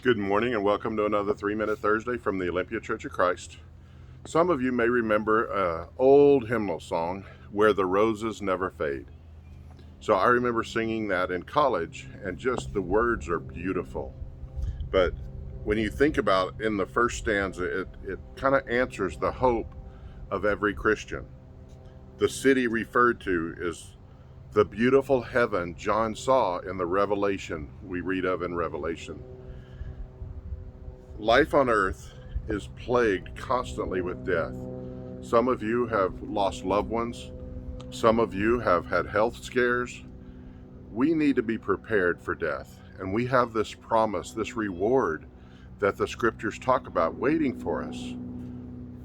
Good morning and welcome to another 3-Minute Thursday from the Olympia Church of Christ. Some of you may remember an old hymnal song, Where the Roses Never Fade. So I remember singing that in college, and just the words are beautiful. But when you think about in the first stanza, it kind of answers the hope of every Christian. The city referred to is the beautiful heaven John saw in the Revelation we read of in Revelation. Life on earth is plagued constantly with death. Some of you have lost loved ones. Some of you have had health scares. We need to be prepared for death. And we have this promise, this reward that the scriptures talk about waiting for us.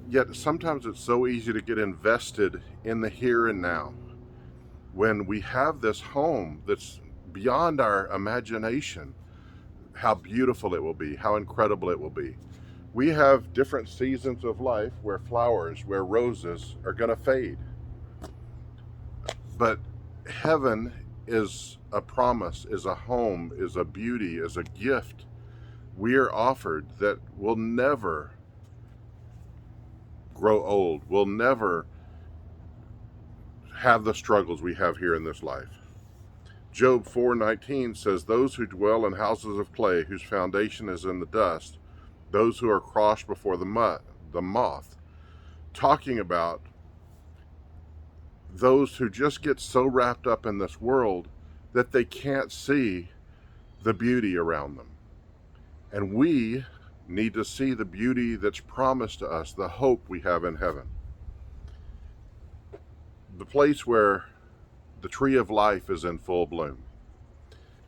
Yet sometimes it's so easy to get invested in the here and now when we have this home that's beyond our imagination. How beautiful it will be, how incredible it will be. We have different seasons of life where flowers, where roses are going to fade. But heaven is a promise, is a home, is a beauty, is a gift we are offered that will never grow old, will never have the struggles we have here in this life. Job 4:19 says, "Those who dwell in houses of clay, whose foundation is in the dust, those who are crushed before the moth," talking about those who just get so wrapped up in this world that they can't see the beauty around them. And we need to see the beauty that's promised to us, the hope we have in heaven. The place where the tree of life is in full bloom.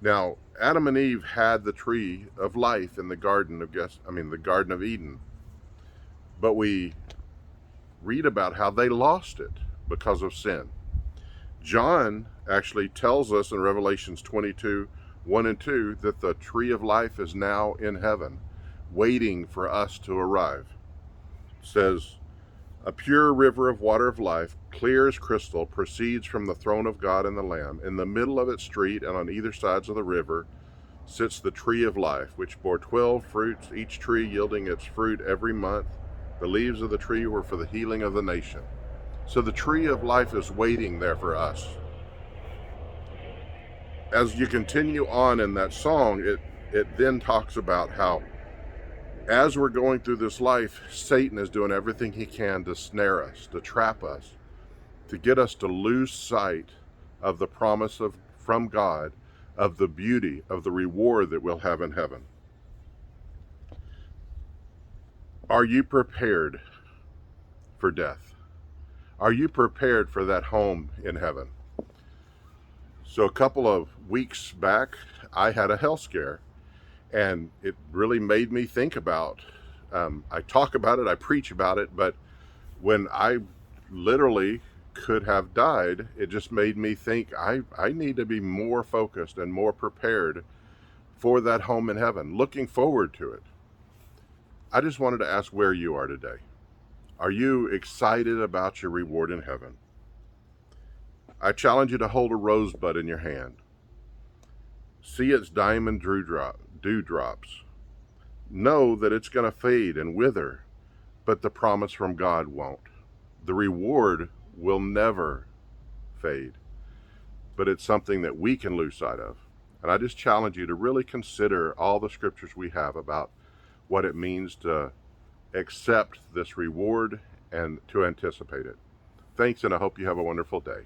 Now, Adam and Eve had the tree of life in the Garden of Eden. But we read about how they lost it because of sin. John actually tells us in Revelations 22:1 and 2 that the tree of life is now in heaven, waiting for us to arrive. It says, "A pure river of water of life, clear as crystal, proceeds from the throne of God and the Lamb. In the middle of its street and on either sides of the river sits the tree of life, which bore 12 fruits, each tree yielding its fruit every month. The leaves of the tree were for the healing of the nation." So the tree of life is waiting there for us. As you continue on in that song, it then talks about how as we're going through this life, Satan is doing everything he can to snare us, to trap us, to get us to lose sight of the promise from God, of the beauty, of the reward that we'll have in heaven. Are you prepared for death? Are you prepared for that home in heaven? So a couple of weeks back, I had a health scare. And it really made me think about, I talk about it, I preach about it, but when I literally could have died, it just made me think I need to be more focused and more prepared for that home in heaven, looking forward to it. I just wanted to ask where you are today. Are you excited about your reward in heaven? I challenge you to hold a rosebud in your hand. See its diamond dewdrops. Know that it's going to fade and wither, but the promise from God won't. The reward will never fade, but it's something that we can lose sight of. And I just challenge you to really consider all the scriptures we have about what it means to accept this reward and to anticipate it. Thanks, and I hope you have a wonderful day.